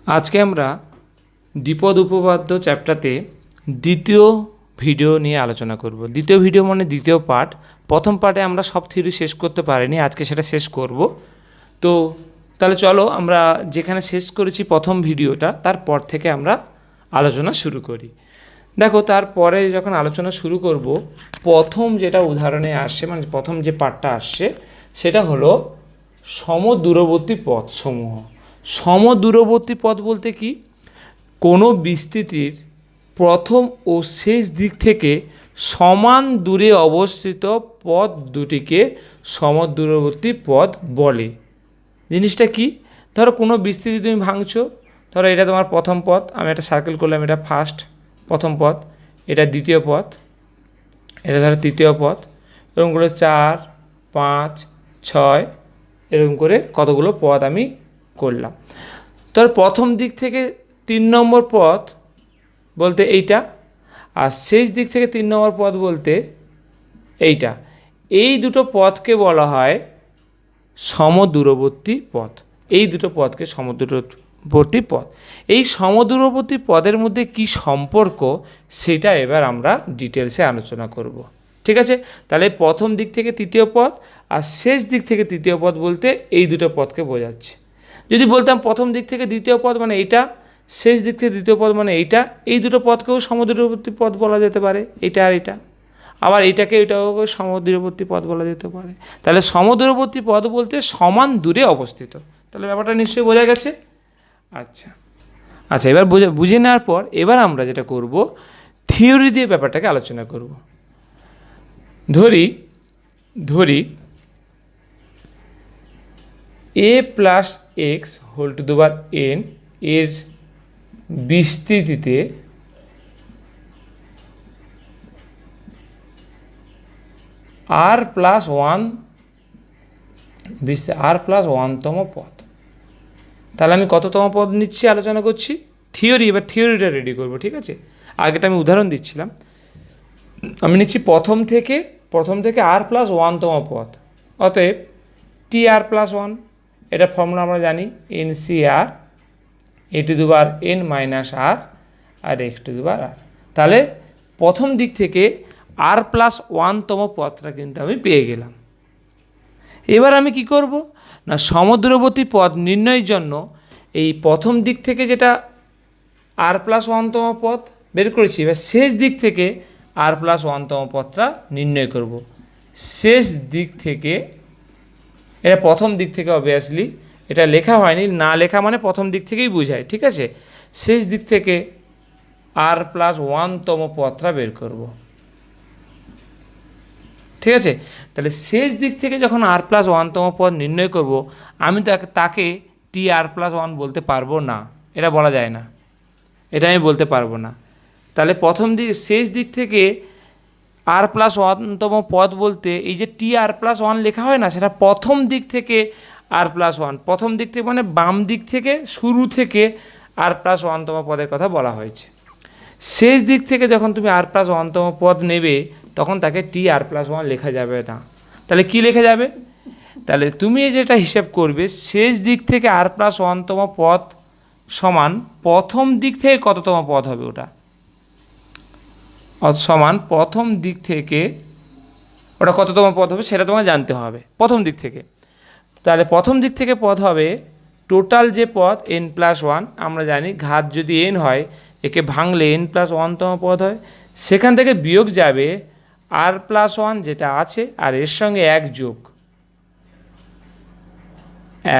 আজকে আমরা দ্বিপদ উপপাদ্য চ্যাপ্টারতে দ্বিতীয় ভিডিও নিয়ে আলোচনা করব। দ্বিতীয় ভিডিও মানে দ্বিতীয় পার্ট। প্রথম পার্টে আমরা সব থিওরি শেষ করতে পারিনি, আজকে সেটা শেষ করব। তো তাহলে চলো আমরা যেখানে শেষ করেছি প্রথম ভিডিওটা, তারপর থেকে আমরা আলোচনা শুরু করি। দেখো, তারপরে যখন আলোচনা শুরু করব, প্রথম যেটা উদাহরণে আসছে, মানে প্রথম যে পার্টটা আসছে, সেটা হলো সমদূরবর্তী পথসমূহ। সমদূরবর্তী পথ বলতে কি? কোনো বিস্তৃতির প্রথম ও শেষ দিক থেকে সমান দূরে অবস্থিত পথ দুটিকে সমদূরবর্তী পথ বলে। জিনিসটা কি? ধরো কোনো বিস্তৃতি তুমি ভাঙছো, ধরো এটা তোমার প্রথম পথ, আমি একটা সার্কেল করলাম, এটা ফার্স্ট প্রথম পথ, এটা দ্বিতীয় পথ, এটা ধরো তৃতীয় পথ, এরকম করে 4, 5, 6 এরকম করে কতগুলো পথ আমি করলাম। তোর প্রথম দিক থেকে 3 নম্বর পথ বলতে এইটা, আর শেষ দিক থেকে 3 নম্বর পথ বলতে এইটা। এই দুটো পথকে বলা হয় সমদূরবর্তী পথ। এই দুটো পথকে সমদূরবর্তী পথ। এই সমদূরবর্তী পথের মধ্যে কি সম্পর্ক, সেটা এবার আমরা ডিটেলসে আলোচনা করব। ঠিক আছে? তাহলে প্রথম দিক থেকে তৃতীয় পথ আর শেষ দিক থেকে তৃতীয় পথ বলতে এই দুটো পথকে বোঝাচ্ছে। যদি বলতাম প্রথম দিক থেকে দ্বিতীয় পথ মানে এইটা, শেষ দিক থেকে দ্বিতীয় পথ মানে এইটা, এই দুটো পথকেও সমদূরবর্তী পথ বলা যেতে পারে, এইটা আর এটা। আবার এইটাকে এটাও সমদূরবর্তী পথ বলা যেতে পারে। তাহলে সমদূরবর্তী পথ বলতে সমান দূরে অবস্থিত। তাহলে ব্যাপারটা নিশ্চয়ই বোঝা গেছে। আচ্ছা আচ্ছা, এবার বুঝে নেওয়ার পর এবার আমরা যেটা করব, থিওরি দিয়ে ব্যাপারটাকে আলোচনা করব। ধরি a plus x whole to the power n এর বিস্তৃতিতে r প্লাস 1তম পদ। তাহলে আমি কততম পদ নিচ্ছি আলোচনা করছি? থিওরি। এবার থিওরিটা রেডি করব। ঠিক আছে? আগেটা আমি উদাহরণ দিচ্ছিলাম। আমি নিচ্ছি প্রথম থেকে r প্লাস 1তম পদ। অতএব tr প্লাস 1, এটা ফর্মুলা আমরা জানি, NCR a to the power n minus r আর x to the power r। তাহলে প্রথম দিক থেকে r প্লাস 1তম পদটা কিন্তু আমি পেয়ে গেলাম। এবার আমি কি করব না, সমদূরবর্তী পথ নির্ণয়ের জন্য এই প্রথম দিক থেকে যেটা r প্লাস 1তম পথ বের করেছি, এবার শেষ দিক থেকে r প্লাস 1তম পথটা নির্ণয় করব। শেষ দিক থেকে, এটা প্রথম দিক থেকে অবভিয়াসলি, এটা লেখা হয়নি, না লেখা মানে প্রথম দিক থেকেই বোঝায়। ঠিক আছে? শেষ দিক থেকে r প্লাস 1তম পথটা বের করব। ঠিক আছে? তাহলে শেষ দিক থেকে যখন r প্লাস 1তম পদ নির্ণয় করব, আমি তাকে tr প্লাস 1 বলতে পারবো না, এটা বলা যায় না, এটা আমি বলতে পারবো না। তাহলে শেষ দিক থেকে r প্লাস 1তম পদ বলতে এই যে tr প্লাস 1 লেখা হয় না, সেটা প্রথম দিক থেকে r প্লাস 1, প্রথম দিক থেকে মানে বাম দিক থেকে, শুরু থেকে r প্লাস 1তম পদের কথা বলা হয়েছে। শেষ দিক থেকে যখন তুমি r প্লাস 1তম পদ নেবে, তখন তাকে tr প্লাস 1 লেখা যাবে না। তাহলে কি লেখা যাবে? তাহলে তুমি যেটা হিসাব করবে, শেষ দিক থেকে r প্লাস 1তম পদ সমান প্রথম দিক থেকে কততম পদ হবে, ওটা সমান প্রথম দিক থেকে ওটা কততম পদ হবে সেটা তোমাকে জানতে হবে প্রথম দিক থেকে। তাহলে প্রথম দিক থেকে পদ হবে টোটাল যে পদ n প্লাস 1, আমরা জানি ঘাত যদি n হয়, একে ভাঙলে n প্লাস 1তম পদ হয়, সেখান থেকে বিয়োগ যাবে r প্লাস 1 যেটা আছে, আর এর সঙ্গে 1 যোগ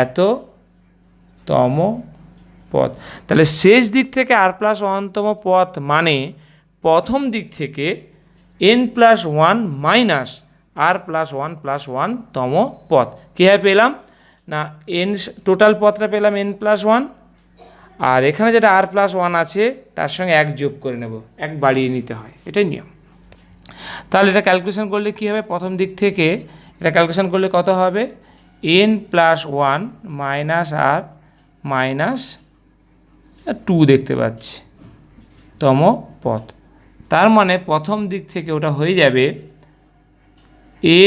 এততম পদ। তাহলে শেষ দিক থেকে r প্লাস 1তম পদ মানে প্রথম দিক থেকে n plus 1 minus r plus 1 plus 1তম পদ। কীভাবে পেলাম না, n টোটাল পদটা পেলাম n প্লাস 1, আর এখানে যেটা r প্লাস 1 আছে তার সঙ্গে 1 যোগ করে নেব, 1 বাড়িয়ে নিতে হয়, এটাই নিয়ম। তাহলে এটা ক্যালকুলেশন করলে কী হবে, প্রথম দিক থেকে এটা ক্যালকুলেশন করলে কত হবে, n plus 1 minus r minus 2 দেখতে পাচ্ছি তম পদ। তার মানে প্রথম দিক থেকে ওটা হয়ে যাবে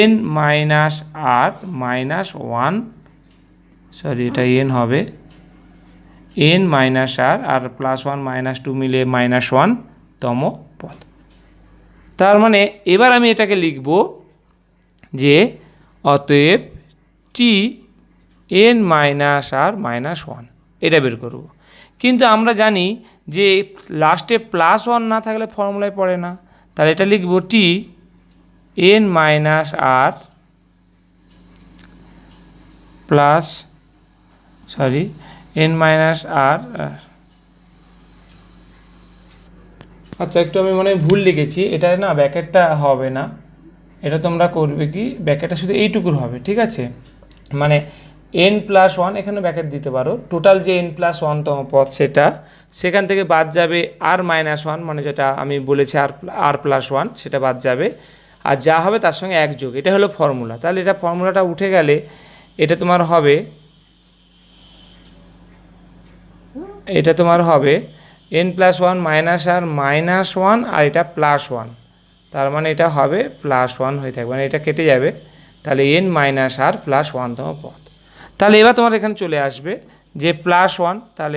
n minus r minus 1, sorry এটা n হবে, এন মাইনাস আর +1 -2 মিলে -1 তম পদ। তার মানে এবার আমি এটাকে লিখব যে অতএব টি n - r -1 এটা বের করব। কিন্তু আমরা জানি যে লাস্টে +1 না থাকলে ফর্মুলায় পড়ে না, তাহলে এটা লিখব টি n - r plus n - r, আচ্ছা একটু আমি মনে হয় ভুল লিখেছি, এটা না ব্যাকেটটা হবে না, এটা তোমরা করবে কি ব্যাকেটটা শুধু এইটুকুর হবে, ঠিক আছে, মানে n+1 এখানে ব্যাকেট দিতে পারো, টোটাল যে n+1 তম পদ সেটা, সেখান থেকে বাদ যাবে r-1 মানে যেটা আমি বলেছি r+1 সেটা বাদ যাবে, আর যা হবে তার সঙ্গে 1 যোগ, এটা হলো ফর্মুলা। তাহলে এটা ফর্মুলাটা উঠে গেলে এটা তোমার হবে n+1 - r -1 আর এটা +1, তার মানে এটা হবে +1 হয়ে থাকবে, মানে এটা কেটে যাবে, তাহলে n - r +1 তম পদ। তাহলে এবার তোমার এখানে চলে আসবে যে +1, তাহলে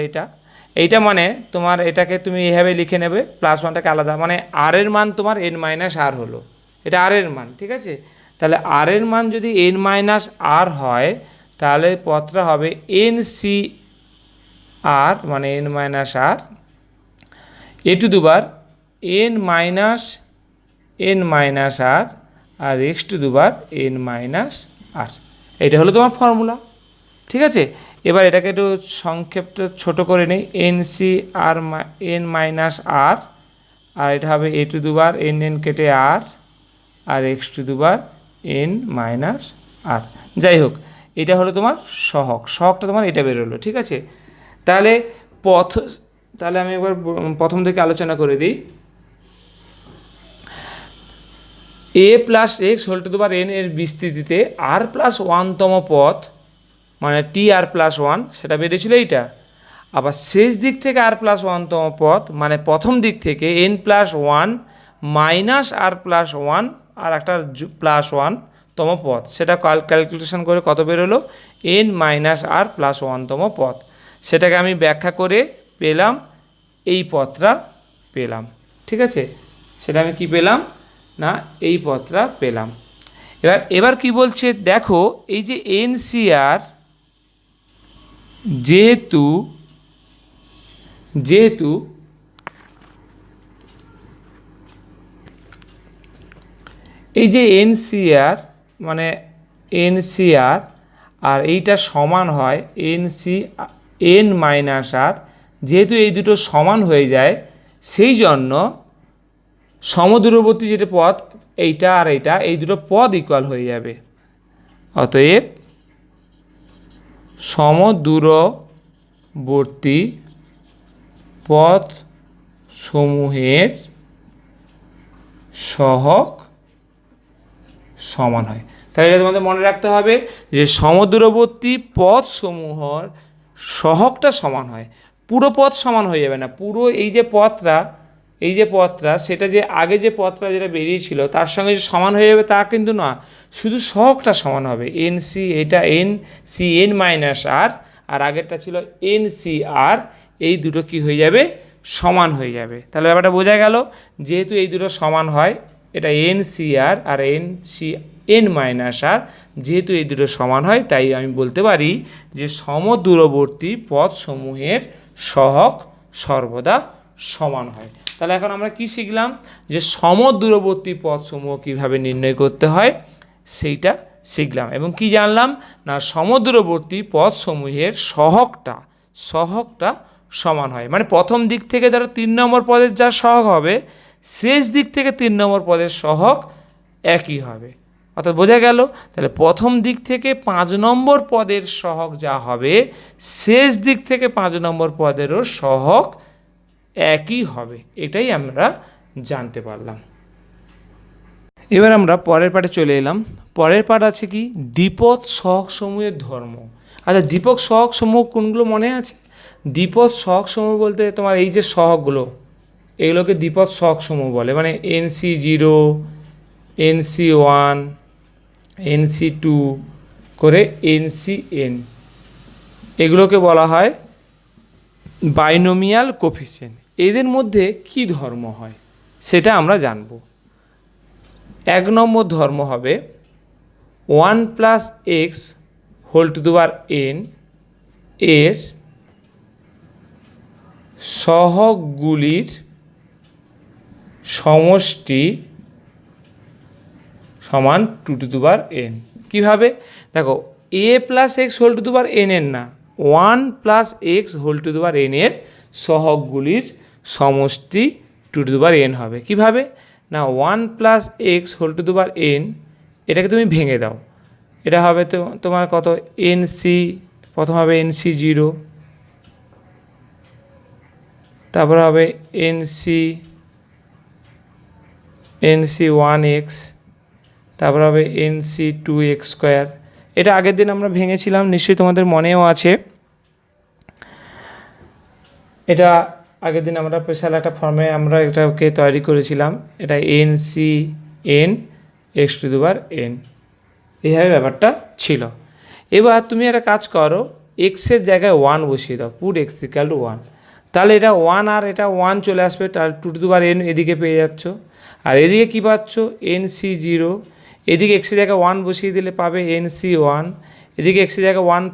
এইটা মানে তোমার এটাকে তুমি এইভাবে লিখে নেবে, +1টাকে আলাদা, মানে r এর মান তোমার n - r হলো, এটা r এর মান, ঠিক আছে। তাহলে r এর মান যদি n - r হয় তাহলে পদটা হবে NCr মানে n - r a to the power n - r আর x to the power n - r, এটা হলো তোমার ফর্মুলা, ঠিক আছে। এবার এটাকে একটু সংক্ষেপটা ছোট করে নেই, NCr n - r আর এটা হবে a to the power n কেটে r আর x to the power n - r। যাই হোক, এটা হলো তোমার সহগটা তোমার এটা বেরোলো, ঠিক আছে। তাহলে আমি একবার প্রথম থেকে আলোচনা করে দিই। a + x whole to the power n এর বিস্তৃতিতে r+1 তম পদ মানে tr+1 সেটা বেরিয়েছিল এইটা, আবার শেষ দিক থেকে r+1 তম পদ মানে প্রথম দিক থেকে n+1 - r+1 আর একটা +1 তম পদ, সেটা ক্যালকুলেশন করে কত বেরোলো n - r+1 তম পদ, সেটাকে আমি ব্যাখ্যা করে পেলাম এই পদটা পেলাম, ঠিক আছে। সেটা আমি কি পেলাম না এই পদটা পেলাম। এবার কি বলছে দেখো, এই যে NCr যেহেতু এই যে NCr মানে NCr আর এইটা সমান হয় n - r, যেহেতু এই দুটো সমান হয়ে যায় সেই জন্য সমদূরবর্তী যেটা পদ এইটা আর এইটা, এই দুটো পদ ইকুয়াল হয়ে যাবে, অতএব সমদূরবর্তী পদ সমূহের সহগ সমান হয়। তাহলে এটা তোমাদের মনে রাখতে হবে যে সমদূরবর্তী পদ সমূহের সহগটা সমান হয়, পুরো পদ সমান হয়ে যাবে না, পুরো এই যে পদটা সেটা যে আগে যে পদটা যেটা বেরিয়েছিল তার সঙ্গে যে সমান হয়ে যাবে তা কিন্তু না, শুধু সহগটা সমান হবে, এটা NCn - r আর আগেরটা ছিল NCr, এই দুটো কি হয়ে যাবে সমান হয়ে যাবে। তাহলে ব্যাপারটা বোঝা গেল, যেহেতু এই দুটো সমান হয়, এটা NCr আর n - r, যেহেতু এই দুটো সমান হয় তাই আমি বলতে পারি যে সমদূরবর্তী পদসমূহের সহগ সর্বদা সমান হয়। তাহলে এখন আমরা কি শিখলাম যে সমদূরবর্তী পদসমূহ কিভাবে নির্ণয় করতে হয় সেইটা শিখলাম, এবং কি জানলাম না সমদূরবর্তী পদসমূহের সহগটা সমান হয়, মানে প্রথম দিক থেকে ধরো 3 নম্বর পদের যা সহগ হবে শেষ দিক থেকে 3 নম্বর পদের সহগ একই হবে, অর্থাৎ বোঝা গেল। তাহলে প্রথম দিক থেকে 5 নম্বর পদের সহগ যা হবে শেষ দিক থেকে 5 নম্বর পদেরও সহগ একই হবে, এটাই আমরা জানতে পারলাম। এবার আমরা পরের পাঠে চলে এলাম। পরের পাঠ আছে কি দ্বিপদ সহগ সমূহের ধর্ম। আচ্ছা, দ্বিপদ সহগ সমূহ কোনগুলো মনে আছে? দ্বিপদ সহগ সমূহ বলতে তোমার এই যে সহগগুলো এগুলোকে দ্বিপদ সহগ সমূহ বলে, মানে NC0 NC1 NC2 করে NCn, এগুলোকে বলা হয় বাইনোমিয়াল কোফিসিয়েন্ট, এদের মধ্যে কি ধর্ম হয় সেটা আমরা জানব। 1 নম্বর ধর্ম হবে 1 plus x whole to the power n এর সহগগুলির সমষ্টি সমান 2 টু দি পাওয়ার n। কীভাবে? দেখো, a plus x whole to the power n এর না, 1 plus x whole to the power n এর সহগগুলির সমষ্টি 2 টু দি পাওয়ার n হবে। কীভাবে? না, 1 plus x whole to the power n, এটাকে তুমি ভেঙে দাও, এটা হবে তো তোমার কত, nc, প্রথম হবে nc0, তারপর হবে nc1x, তারপর হবে nc2x স্কোয়ার। এটা আগের দিন আমরা ভেঙেছিলাম, নিশ্চয়ই তোমাদের মনেও আছে। এটা আগের দিন আমরা স্পেশাল একটা ফর্মে আমরা এটাকে তৈরি করেছিলাম। এটা nc(n) x to the power n, এইভাবে ব্যাপারটা ছিল। এবার তুমি একটা কাজ করো, এক্সের জায়গায় 1 বসিয়ে দাও, পুট x ইকুয়াল টু 1, তাহলে এটা 1 আর এটা 1 চলে আসবে, তাহলে 2 টু দি পাওয়ার n এদিকে পেয়ে যাচ্ছ। আর এদিকে কী পাচ্ছ? nc0, এদিকে এক্সের জায়গায় 1 বসিয়ে দিলে পাবে nc1, এদিকে এক্সের জায়গায় 1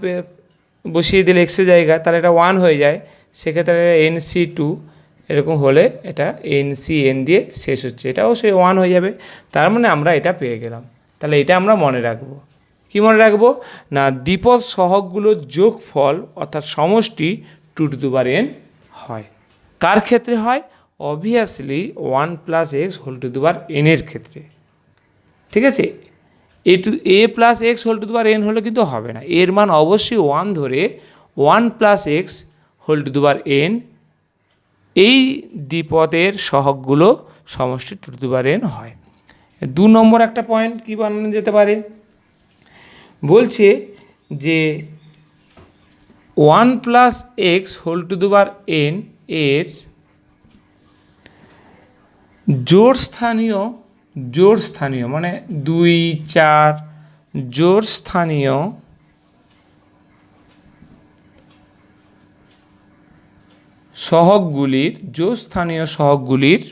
বসিয়ে দিলে এক্সের জায়গায়, তাহলে এটা 1 হয়ে যায়, সেক্ষেত্রে nc2, এরকম হলে এটা ncn দিয়ে শেষ হচ্ছে, এটাও সেই 1 হয়ে যাবে। তার মানে আমরা এটা পেয়ে গেলাম। তাহলে এটা আমরা মনে রাখবো। কি মনে রাখবো? না, দ্বিপদ সহগগুলোর যোগফল অর্থাৎ সমষ্টি 2 টু দি পাওয়ার n হয়। কার ক্ষেত্রে হয়? Obviously 1 plus x whole to the power n এর ক্ষেত্রে। ঠিক আছে, a plus x whole to the power n হলে কিন্তু হবে না, এর মান অবশ্যই 1 ধরে 1 plus x whole to the power n, এই দ্বিপদের সহগগুলো সমষ্টি 2 টু দি পাওয়ার n হয়। 2 নম্বর একটা পয়েন্ট কি বানানো যেতে পারে? বলছে যে 1 plus x whole to the power n এর জোড় স্থানীয় মানে 2, 4 জোড় স্থানীয় সহগগুলির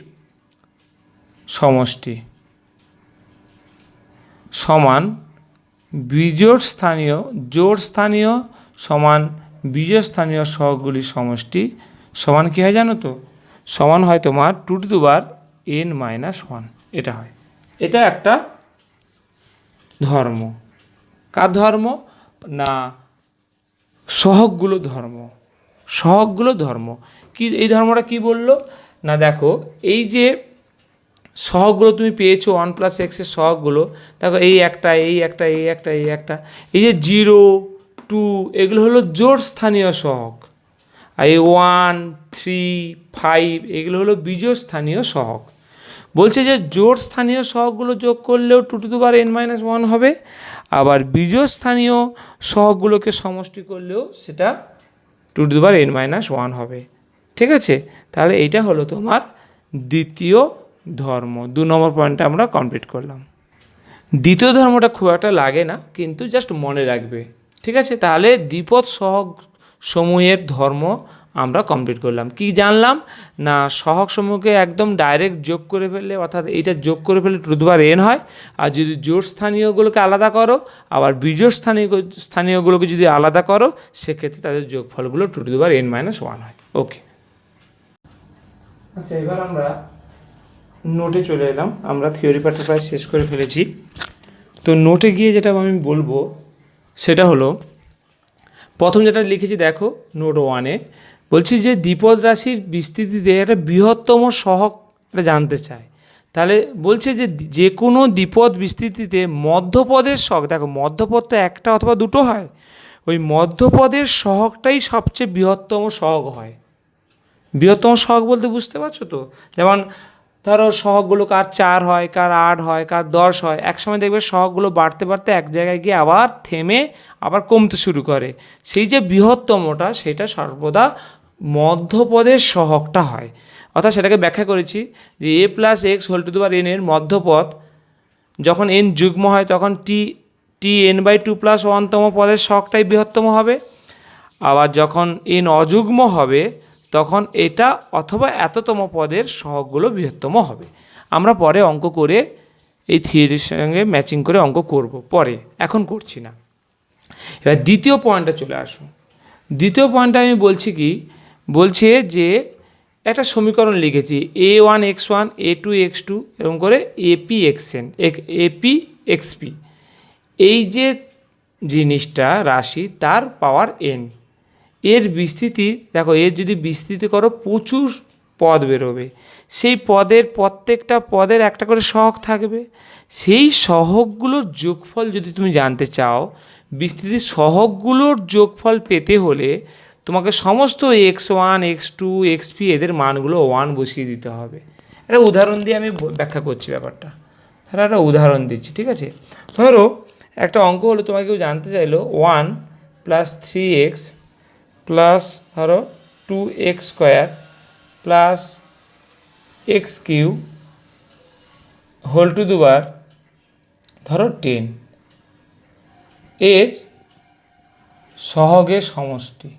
সমষ্টি সমান জোড় স্থানীয় সমান বিজোড় স্থানীয় সহগগুলির সমষ্টি সমান কী হয় জানো তো? সমান হয় তোমার 2 টু দি পাওয়ার n-1, এটা হয়। এটা একটা ধর্ম। কার ধর্ম? না, সহগগুলো ধর্ম। কি এই ধর্মটা কি বললো? না দেখো, এই যে সহগগুলো তুমি পেয়েছো 1 প্লাস এক্সের সহগগুলো, দেখো এই একটা, এই যে 0, 2 এগুলো হলো জোড় স্থানীয় সহগ, আর এই 1, 3, 5 এগুলো হলো বিজোড় স্থানীয় সহগ। বলছে যে জোড় স্থানীয় সহগগুলো যোগ করলেও 2 টু দি পাওয়ার n-1 হবে, আবার বিজোড় স্থানীয় সহগগুলোকে সমষ্টি করলেও সেটা 2 টু দি পাওয়ার n-1 হবে। ঠিক আছে, তাহলে এইটা হলো তোমার দ্বিতীয় ধর্ম। 2 নম্বর পয়েন্টটা আমরা কমপ্লিট করলাম। দ্বিতীয় ধর্মটা খুব একটা লাগে না, কিন্তু জাস্ট মনে রাখবে। ঠিক আছে, তাহলে দ্বিপদ সহগ সমূহের ধর্ম আমরা কমপ্লিট করলাম। কি জানলাম? না, সহগ সমূহকে একদম ডাইরেক্ট যোগ করে ফেললে, অর্থাৎ এইটা যোগ করে ফেললে 2 টু দি পাওয়ার n হয়, আর যদি জোড় স্থানীয়গুলোকে আলাদা করো, আবার বিজোড় স্থানীয়গুলোকে যদি আলাদা করো, সেক্ষেত্রে তাদের যোগফলগুলো 2 টু দি পাওয়ার n-1 হয়। ওকে, আচ্ছা, এবার আমরা নোটে চলে এলাম। আমরা থিওরি পার্টটা প্রায় শেষ করে ফেলেছি। তো নোটে গিয়ে যেটা আমি বলবো সেটা হলো, প্রথম যেটা লিখেছি দেখো নোট 1-এ, বলছি যে দ্বিপদ রাশির বিস্তৃতিতে একটা বৃহত্তম সহগ এটা জানতে চায়। তাহলে বলছে যে যে কোনো দ্বিপদ বিস্তৃতিতে মধ্যপদের সহগ, দেখো মধ্যপদ তো একটা অথবা দুটো হয়, ওই মধ্যপদের সহগটাই সবচেয়ে বৃহত্তম সহগ হয়। বৃহত্তম সহগ বলতে বুঝতে পারছো তো? যেমন ধরো সহগগুলো কার 4 হয়, কার 8 হয়, কার 10 হয়, একসময় দেখবে সহগগুলো বাড়তে বাড়তে এক জায়গায় গিয়ে আবার থেমে আবার কমতে শুরু করে। সেই যে বৃহত্তমটা, সেটা সর্বদা মধ্যপদের সহগটা হয়। অর্থাৎ সেটাকে ব্যাখ্যা করেছি যে a plus x whole to the power n এর মধ্যপদ যখন n যুগ্ম হয় তখন n/2 + 1তম পদের সহগটাই বৃহত্তম হবে, আবার যখন n অযুগ্ম হবে তখন এটা অথবা এততম পদের সহগগুলো বৃহত্তম হবে। আমরা পরে অঙ্ক করে এই থিওরির সঙ্গে ম্যাচিং করে অঙ্ক করব পরে, এখন করছি না। এবার দ্বিতীয় পয়েন্টটা চলে আসুন। দ্বিতীয় পয়েন্টটা আমি বলছি কি, বলছে যে একটা সমীকরণ লিখেছি a1x1 a2x2 এরকম করে apxn apxp, এই যে জিনিসটা রাশি তার পাওয়ার n, এর বিস্তৃতি দেখো, এর যদি বিস্তৃতি করো প্রচুর পদ বেরোবে, সেই পদের প্রত্যেকটা পদের একটা করে সহগ থাকবে, সেই সহগগুলোর যোগফল যদি তুমি জানতে চাও, বিস্তৃতির সহগগুলোর যোগফল পেতে হলে তোমাকে সমস্ত x1 x2 xp এদের মানগুলো 1 বসিয়ে দিতে হবে। একটা উদাহরণ দিয়ে আমি ব্যাখ্যা করছি ব্যাপারটা, তাহলে একটা উদাহরণ দিচ্ছি, ঠিক আছে? ধরো একটা অঙ্ক হলো, তোমাকে কেউ জানতে চাইলো 1 + 3x প্লাস ধরো 2x² plus x³ whole to the power ধরো 10 এর সহগের সমষ্টি।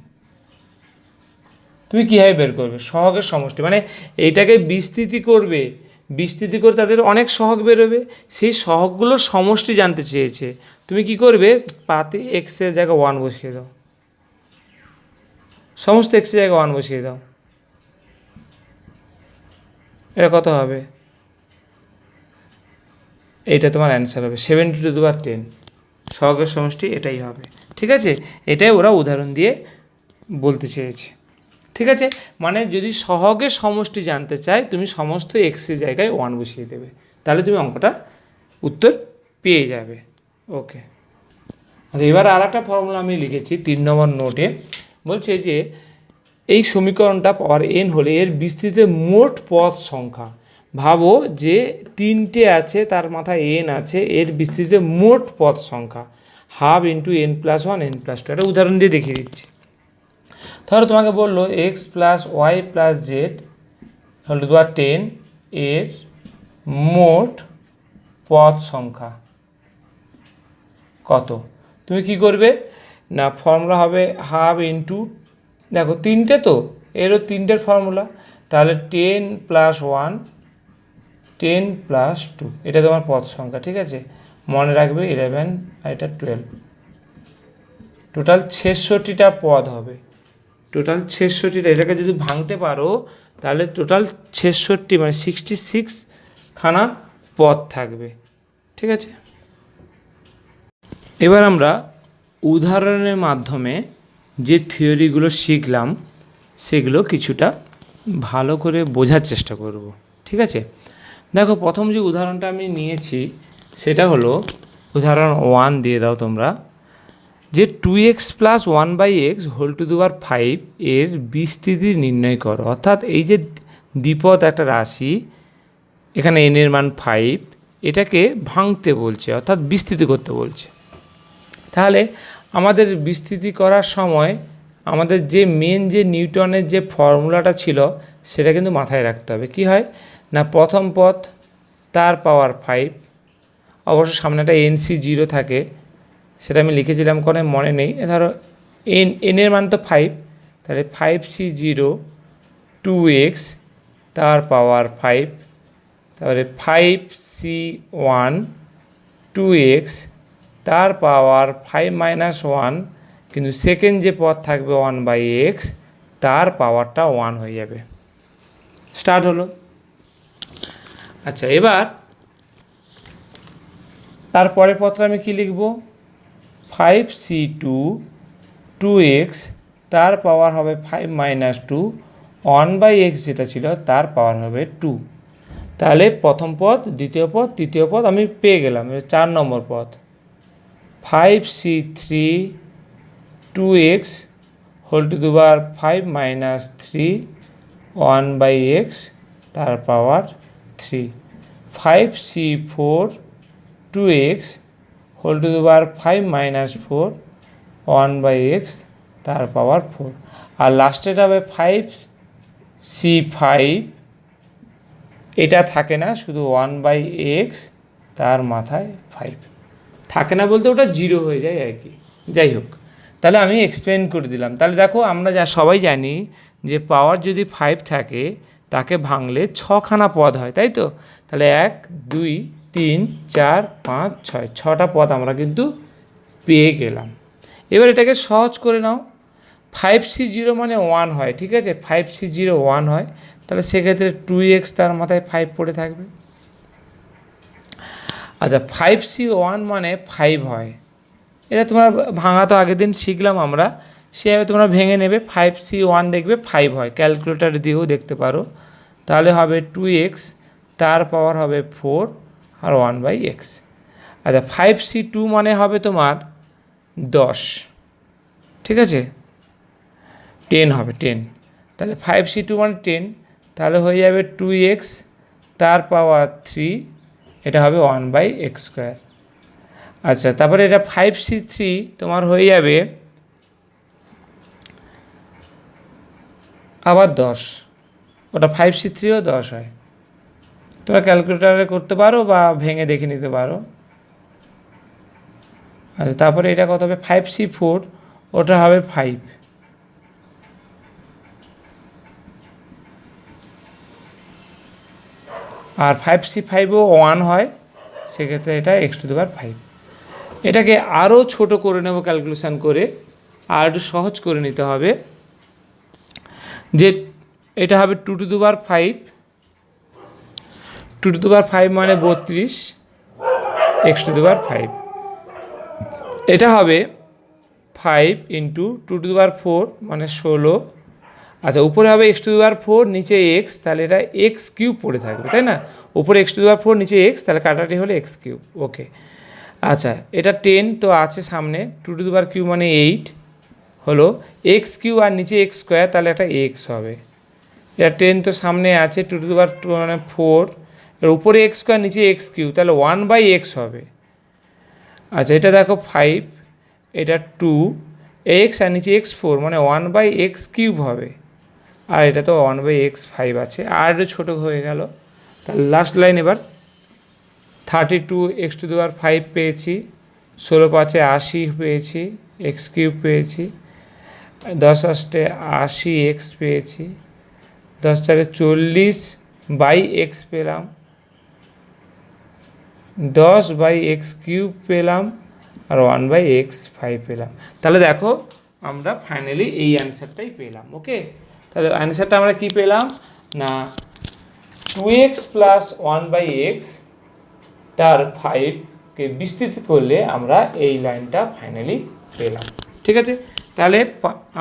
তুমি কীভাবে বের করবে সহগের সমষ্টি? মানে এইটাকে বিস্তৃতি করবে, বিস্তৃতি করে তাদের অনেক সহগ বেরোবে, সেই সহগগুলোর সমষ্টি জানতে চেয়েছে। তুমি কি করবে, পাতে এক্সের জায়গায় 1 বসিয়ে দাও, সমস্ত এক্সের জায়গায় 1 বসিয়ে দাও, এটা কত হবে? এইটা তোমার অ্যান্সার হবে 7×10, সহগের সমষ্টি এটাই হবে। ঠিক আছে, এটাই ওরা উদাহরণ দিয়ে বলতে চেয়েছে। ঠিক আছে, মানে যদি সহগের সমষ্টি জানতে চাই, তুমি সমস্ত এক্সের জায়গায় 1 বসিয়ে দেবে, তাহলে তুমি অঙ্কটা উত্তর পেয়ে যাবে। ওকে, আচ্ছা এবার আর একটা ফর্মুলা আমি লিখেছি 3 নম্বর নোটে। বলছে যে এই সমীকরণটা পাওয়ার n হলে এর বিস্তৃতিতে মোট পদ সংখ্যা, ভাবো যে 3টে আছে, তার মাথায় n আছে, এর বিস্তৃতিতে মোট পদ সংখ্যা ½ × n+1 n+2। একটা উদাহরণ দিয়ে দেখিয়ে দিচ্ছি। ধরো তোমাকে বললো x + y + z whole to the power 10 এর মোট পদ সংখ্যা কত? তুমি কি করবে না, ফর্মুলা হবে ½ × দেখো 3টে তো, এরও 3টের ফর্মুলা, তাহলে 10 + 1 10 + 2, এটা তোমার পদ সংখ্যা। ঠিক আছে, মনে রাখবে 11 আর এটা 12, টোটাল 66টা পদ হবে, টোটাল 66টা। এটাকে যদি ভাঙতে পারো তাহলে টোটাল 66 মানে 66 খানা পদ থাকবে। ঠিক আছে, এবার আমরা উদাহরণের মাধ্যমে যে থিওরিগুলো শিখলাম সেগুলো কিছুটা ভালো করে বোঝার চেষ্টা করব। ঠিক আছে, দেখো প্রথম যে উদাহরণটা আমি নিয়েছি সেটা হলো উদাহরণ 1 দিয়ে দাও তোমরা, যে 2x + 1/x whole to the power 5 এর বিস্তৃতি নির্ণয় করো। অর্থাৎ এই যে দ্বিপদ একটা রাশি, এখানে n এর মান 5, এটাকে ভাঙতে বলছে, অর্থাৎ বিস্তৃতি করতে বলছে। তাহলে আমাদের বিস্তৃতি করার সময় আমাদের যে মেন যে নিউটনের যে ফর্মুলাটা ছিল সেটা কিন্তু মাথায় রাখতে হবে। কি হয় না, প্রথম পদ তার পাওয়ার 5, অবশ্য সামনে একটা NC0 থাকে, সেটা আমি লিখেছিলাম কোনো মনে নেই। ধরো n এর মান তো 5, তাহলে 5C0 2x তার পাওয়ার 5, তারপরে 5C1 2x তার পাওয়ার 5 - 1, কিন্তু সেকেন্ড যে পদ থাকবে 1/x তার পাওয়ারটা 1 হয়ে যাবে। স্টার্ট হলো। আচ্ছা, এবার তারপরের পদটা আমি কি লিখব, 5C2 2x তার পাওয়ার হবে 5 - 2, 1/x যেটা ছিল তার পাওয়ার হবে 2। তাহলে প্রথম পদ, দ্বিতীয় পদ, তৃতীয় পদ আমি পেয়ে গেলাম। 4 নম্বর পদ 5C3 2x whole to the power 5 - 3 1/x তার পাওয়ার 3, 5C4 2x whole to the power 5 - 4 1/x তার পাওয়ার 4, আর লাস্টেটা হবে 5C5, এটা থাকে না, শুধু 1/x তার মাথায় 5 থাকে না, বলতে ওটা 0 হয়ে যায় আর কি। যাই হোক, তাহলে আমি এক্সপ্লেন করে দিলাম। তাহলে দেখো, আমরা যা সবাই জানি যে পাওয়ার যদি 5 থাকে তাকে ভাঙলে 6খানা পদ হয়, তাই তো? তাহলে 1 2 3 4 5 6 6টা পদ আমরা কিন্তু পেয়ে গেলাম। এবার এটাকে সহজ করে নাও। 5c0 মানে 1 হয়, ঠিক আছে? 5c0 1 হয়, তাহলে সেক্ষেত্রে 2x তার মাথায় 5 পড়ে থাকবে। আচ্ছা, 5c1 মানে 5 হয়, এটা তোমরা ভাঙা তো আগের দিন শিখলাম আমরা, সেভাবে তোমরা ভেঙে নেবে। 5c1 দেখবে 5 হয়, ক্যালকুলেটার দিয়েও দেখতে পারো। তাহলে হবে 2x, তার পাওয়ার হবে 4 আর 1/x। আচ্ছা, 5c2 মানে হবে তোমার 10, ঠিক আছে? 10 হবে, 10। তাহলে 5c2 মানে 10, তাহলে হয়ে যাবে 2x তার পাওয়ার 3, এটা হবে 1/x²। আচ্ছা, তারপরে এটা 5c3 তোমার হয়ে যাবে আবার 10, ওটা 5c3ও 10 হয়। তোমরা ক্যালকুলেটারে করতে পারো বা ভেঙে দেখে নিতে পারো। আচ্ছা, তারপরে এটা কত হবে? 5c4, ওটা হবে 5। আর 5c5ও 1 হয়, সেক্ষেত্রে এটা x⁵। এটাকে আরও ছোট করে নেব ক্যালকুলেশান করে, আর একটু সহজ করে নিতে হবে। যে এটা হবে 2⁵, 2⁵ মানে 32 x⁵। এটা হবে 5 × 2⁴ মানে 16। আচ্ছা, উপরে হবে x⁴, নিচে x, তাহলে এটা x³ পড়ে থাকবে, তাই না? উপরে x⁴, নিচে x, তাহলে কাটাটি হলে x³। ওকে। আচ্ছা, এটা 10 তো আছে সামনে, 2³ মানে 8 হলো, x³ আর নিচে x², তাহলে একটা x হবে। এটা 10 তো সামনে আছে, 2⁵ মানে 4, এর উপরে x², নিচে x³, তাহলে 1/x হবে। আচ্ছা, এটা দেখো 5, এটা 2x আর নিচে x4 মানে 1/x³ হবে। আর এটা তো 1/x5 আছে, আর একটু ছোটো হয়ে গেল। তাহলে লাস্ট লাইন এবার 32 x⁵ পেয়েছি, 16 5 80 পেয়েছি, x³ পেয়েছি, 10 8 80x পেয়েছি, 10 4 40/x পেলাম, 10/x³ পেলাম, আর 1/x5 পেলাম। তাহলে দেখো আমরা ফাইনালি এই অ্যান্সারটাই পেলাম। ওকে, তাহলে অ্যান্সারটা আমরা কি পেলাম না 2x + 1/x তার 5কে বিস্তৃত করলে আমরা এই লাইনটা ফাইনালি পেলাম। ঠিক আছে, তাহলে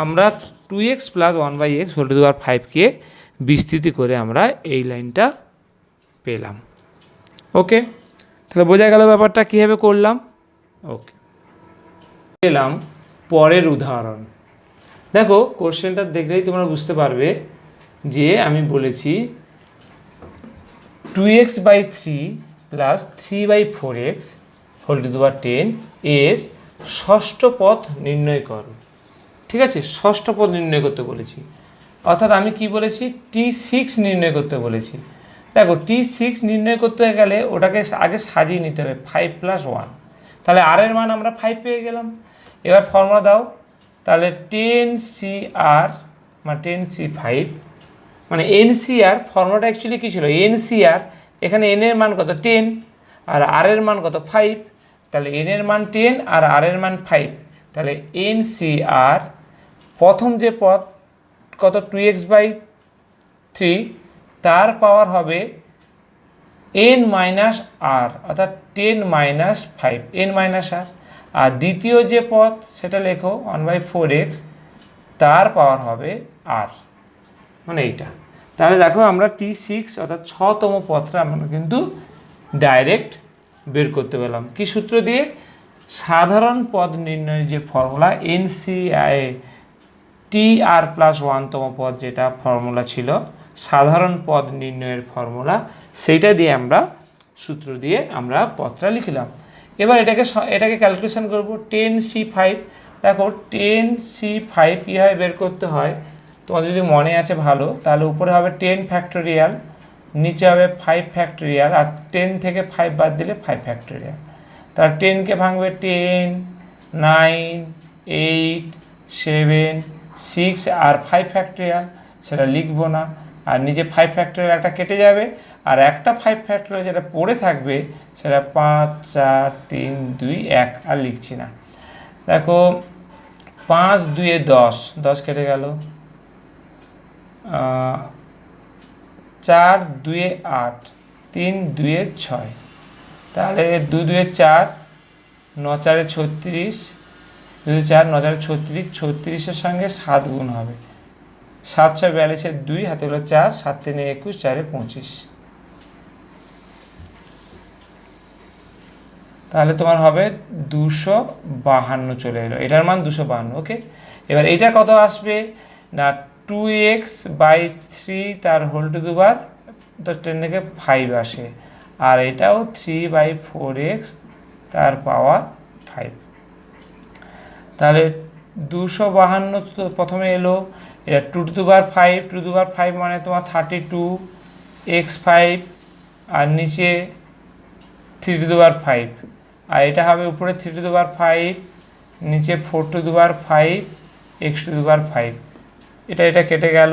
আমরা 2x + 1/x whole to the পাওয়ার 5কে বিস্তৃত করে আমরা এই লাইনটা পেলাম। ওকে, তাহলে বোঝা গেল ব্যাপারটা কীভাবে করলাম। ওকে, পেলাম পরের উদাহরণ। দেখো কোশ্চেনটা দেখলেই তোমরা বুঝতে পারবে যে আমি বলেছি 2x/3 + 3/4x whole to the power 10 এর ষষ্ঠ পদ নির্ণয় করো। ঠিক আছে, ষষ্ঠ পদ নির্ণয় করতে বলেছি, অর্থাৎ আমি কি বলেছি T6 নির্ণয় করতে বলেছি। দেখো T6 নির্ণয় করতে গেলে ওটাকে আগে সাজিয়ে নিতে হবে 5 + 1, তাহলে আর এর মান আমরা 5 পেয়ে গেলাম। এবার ফর্মুলা দাও, তাহলে 10CR মানে 10C5 মানে NCR, ফর্মুলাটা অ্যাকচুয়ালি কী ছিল NCR, এখানে n এর মান কত 10 আর r এর মান কত 5, তাহলে n এর মান 10 আর r এর মান 5, তাহলে NCR প্রথম যে পদ কত 2x/3 তার পাওয়ার হবে n - r, অর্থাৎ 10 - 5 n - r, আর দ্বিতীয় যে পদ সেটা লেখো 1/4x তার পাওয়ার হবে r, মানে এইটা। তাহলে দেখো আমরা T6 অর্থাৎ 6তম পদটা আমরা কিন্তু ডাইরেক্ট বের করতে পেলাম। কি সূত্র দিয়ে? সাধারণ পদ নির্ণয়ের যে ফর্মুলা NCI TR + 1তম পদ যেটা ফর্মুলা ছিল সাধারণ পদ নির্ণয়ের ফর্মুলা, সেইটা দিয়ে আমরা সূত্র দিয়ে আমরা পদটা লিখলাম। এবার এটাকে ক্যালকুলেশন করব 10C5। দেখো 10C5 কীভাবে বের করতে হয় তোমাদের যদি মনে আছে ভালো, তাহলে উপরে হবে 10 ফ্যাক্টোরিয়াল, নিচে হবে 5 ফ্যাক্টোরিয়াল, আর 10 থেকে 5 বাদ দিলে 5 ফ্যাক্টোরিয়াল। তার 10কে ভাঙবে 10 9 8 7 6 আর 5 ফ্যাক্টোরিয়াল, সেটা লিখবো না, আর নিচে 5 ফ্যাক্টরিয়াল একটা কেটে যাবে, আর একটা 5 ফ্যাক্টরিয়াল যেটা পড়ে থাকবে সেটা 5 4 3 2 1, আর লিখছি না। দেখো 5 2 10, 10 কেটে গেল, 4 2 8, 3 2 6, তাহলে 2 2 4, 9 4 36, 2 4 9 4 36, 36-এর সঙ্গে 7 গুণ হবে, 7 6 42, 2 হাতে হলো 4, 7 3 21, 4 25, তাহলে তোমার হবে 252 চলে এলো, এটার মান 252। ওকে, এবার এটা কত আসবে না 2x/3 তার হোল টু দি পাওয়ার 10 থেকে 5 আসে, আর এটাও 3/4x তার পাওয়ার 5। তাহলে 252 তো প্রথমে এলো, এটা 2 two the power 5, 2 two the power 5 মানে তোমার 32x5, আর নিচে 3 টু দি পাওয়ার 5, আর এটা হবে উপরে 3 টু দি পাওয়ার 5, নিচে 4 to the power 5, x to the power 5, এটা কেটে গেল।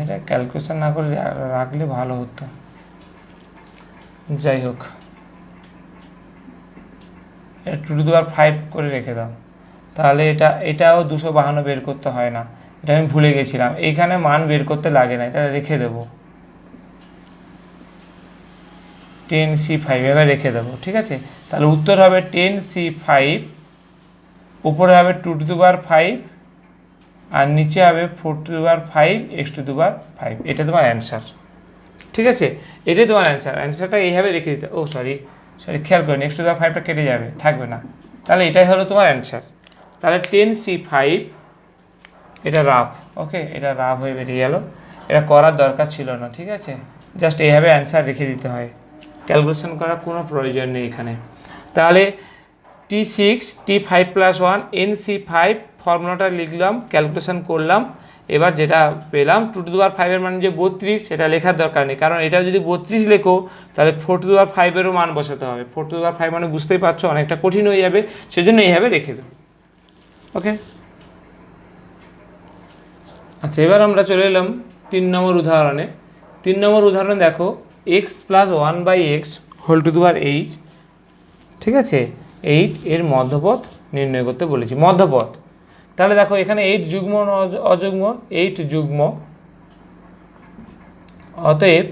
এটা ক্যালকুলেশন না করে রাখলে ভালো হতো, যাই হোক 2 টু দি পাওয়ার 5 করে রেখে দাও, তাহলে এটাও 252 বের করতে হয় না, এটা আমি ভুলে গেছিলাম, এইখানে মান বের করতে লাগে না, এটা রেখে দেবো 10C5 এবার রেখে দেবো। ঠিক আছে, তাহলে উত্তর হবে 10C5, উপরে হবে 2 টু দি পাওয়ার 5, আর নিচে হবে 4 to the power 5, x to the power 5, এটা তোমার অ্যান্সার। ঠিক আছে, এটাই তোমার অ্যান্সারটা এইভাবে রেখে দিতে, সরি খেয়াল করেন, x টু দি পাওয়ার 5টা কেটে যাবে, থাকবে না, তাহলে এটাই হলো তোমার অ্যান্সার। তাহলে 10C5, এটা রাফ, ওকে, এটা রাফ হয়ে বেরিয়ে গেল, এটা করার দরকার ছিল না। ঠিক আছে, জাস্ট এইভাবে অ্যান্সার রেখে দিতে হয়, ক্যালকুলেশন করার কোনো প্রয়োজন নেই এখানে। তাহলে T6 T5+1 NC5 ফর্মুলাটা লিখলাম, ক্যালকুলেশন করলাম, এবার যেটা পেলাম 2 টু দি পাওয়ার 5 এর মান যে 32, সেটা লেখার দরকার নেই, কারণ এটাও যদি 32 লেখো তাহলে 4 টু দি পাওয়ার 5-এরও মান বসাতে হবে, 4 টু দি পাওয়ার 5 মানে বুঝতেই পারছো অনেকটা কঠিন হয়ে যাবে, সেজন্য এইভাবে রেখে দেবো। ওকে, আচ্ছা এবার আমরা চলে এলাম 3 নম্বর উদাহরণে। 3 নম্বর উদাহরণ দেখো, x + 1/x whole to the power 8, ঠিক আছে, 8 এর মধ্যপদ নির্ণয় করতে বলেছি, মধ্যপদ। তাহলে দেখো এখানে 8 যুগ্ম অযুগ্ম, 8 যুগ্ম, অতএব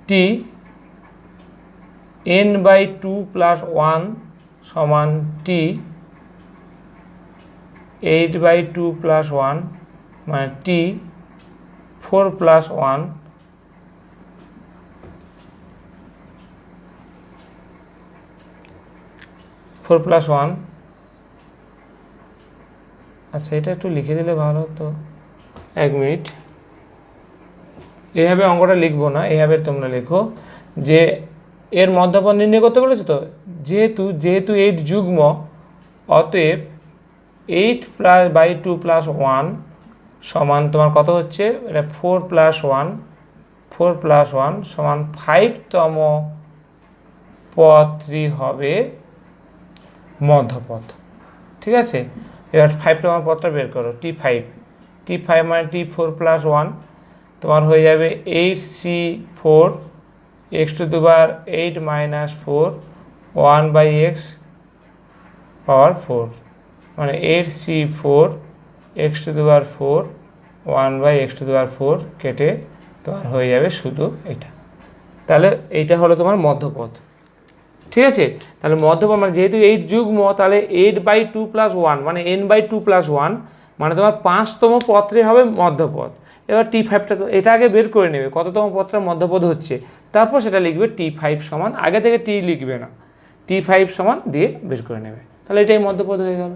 t n/2 + 1 সমান t 8/2 + 1 মানে t 4 + 1 4 + 1। আচ্ছা এটা একটু লিখে দিলে ভালো হতো, 1 মিনিট, এইভাবে অঙ্কটা লিখবো না, এইভাবে তোমরা লেখো যে এর মধ্যপদ নির্ণয় করতে বলেছো তো, যেহেতু 8 যুগ্ম, অতএব 8/2 + 1 সমান তোমার কত হচ্ছে, এটা 4 + 1, 4 + 1 সমান 5তম পদটি হবে মধ্যপদ। ঠিক আছে, এবার 5তম পদটা বের করো, T5 মানে T4 + 1, তোমার হয়ে যাবে 8C4 x to the power 8 - 4 1/x পাওয়ার 4, মানে 8C4 x to the power 4 1/x to the power 4 কেটে তোমার হয়ে যাবে শুধু এটা। তাহলে এইটা হলো তোমার মধ্যপদ। ঠিক আছে, তাহলে মধ্যপদ মানে যেহেতু 8 যুগ্ম, তাহলে 8/2 + 1 মানে n/2 + 1 মানে তোমার 5তম পদটি হবে মধ্যপদ। এবার T5টা এটা আগে বের করে নেবে কততম পদটা মধ্যপদ হচ্ছে, তারপর সেটা লিখবে T5 সমান, আগে থেকে T লিখবে না, T5 সমান দিয়ে বের করে নেবে, তাহলে এটাই মধ্যপদ হয়ে গেল।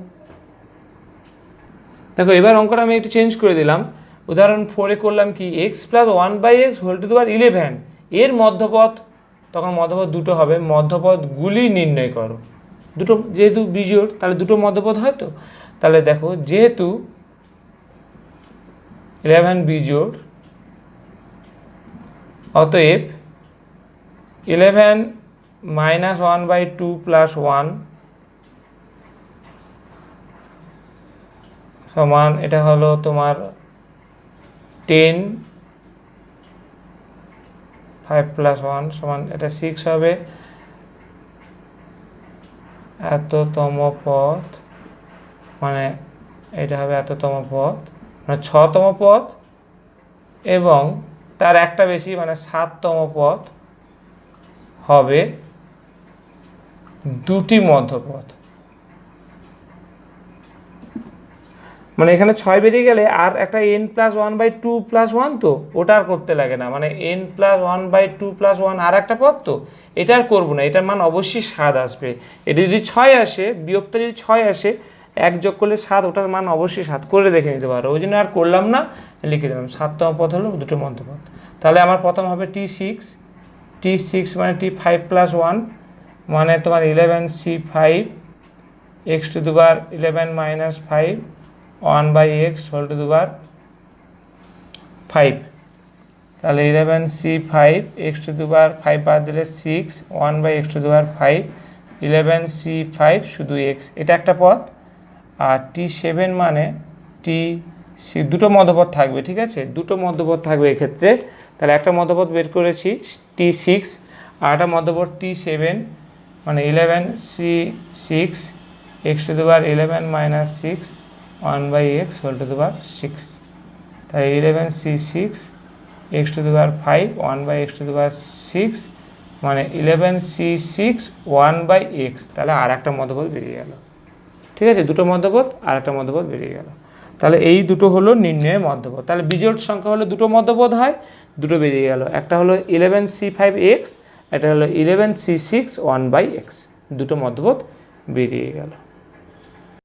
দেখো এবার অঙ্কটা আমি একটু চেঞ্জ করে দিলাম, উদাহরণ 4-এ করলাম কি, x + 1/x whole to the power 11 এর মধ্যপদ, তখন মধ্যপদ দুটো হবে, মধ্যপদগুলি নির্ণয় করো, দুটো যেহেতু বিজোড় তাহলে দুটো মধ্যপদ হয় তো, তাহলে দেখো যেহেতু 11 বিজোড়, অতএব 11 - 1/2 + 1 সমান এটা হলো তোমার 10 5 + 1 সমান এটা 6 হবে এততম পদ, মানে এটা হবে এততম পদ মানে 6তম পদ এবং তার একটা বেশি মানে 7তম পদ হবে দুটি মধ্যপদ। মানে এখানে 6 বেরিয়ে গেলে আর একটা n+1/2 + 1 তো ওটা আর করতে লাগে না, মানে n+1/2 + 1 আর একটা পদ তো এটা আর করবো না, এটার মান অবশ্যই 7 আসবে। এটা যদি 6 আসে, বিয়োগটা যদি 6 আসে, 1 যোগ করলে 7, ওটার মান অবশ্যই 7 করে দেখে নিতে পারো, ওই জন্য আর করলাম না, লিখে দিলাম 7তম পদ হলো দুটো মধ্যপদ। তাহলে আমার প্রথম হবে t6 মানে t5 + 1 মানে তোমার 11c5 x⁻11 - 5 1/x whole to the power 5। তাহলে 11c5 x⁻5 বাদ দিলে 6 1/x⁻5 11c5 শুধু x, এটা একটা পদ। আর t7 মানে দুটো মধ্যপদ থাকবে, ঠিক আছে, দুটো মধ্যপদ থাকবে এক্ষেত্রে। তাহলে একটা মধ্যপদ বের করেছি t6 আর একটা মধ্যপদ t7 মানে 11c6 x⁻11 - 6 1/x whole to the পাওয়ার 6। তাই 11c6 x⁻5 1/x⁻6 মানে 11c6 1/x। তাহলে আর একটা মধ্যপদ বেরিয়ে গেল, ঠিক আছে, দুটো মধ্যপদ আর একটা মধ্যপদ বেরিয়ে গেল। তাহলে এই দুটো হলো নির্ণয় মধ্যপদ। তাহলে বিজোড় সংখ্যা হলো দুটো মধ্যপদ হয়, দুটো বেরিয়ে গেল, একটা হলো 11c5x, একটা হলো 11c6 1/x, দুটো মধ্যপদ বেরিয়ে গেল।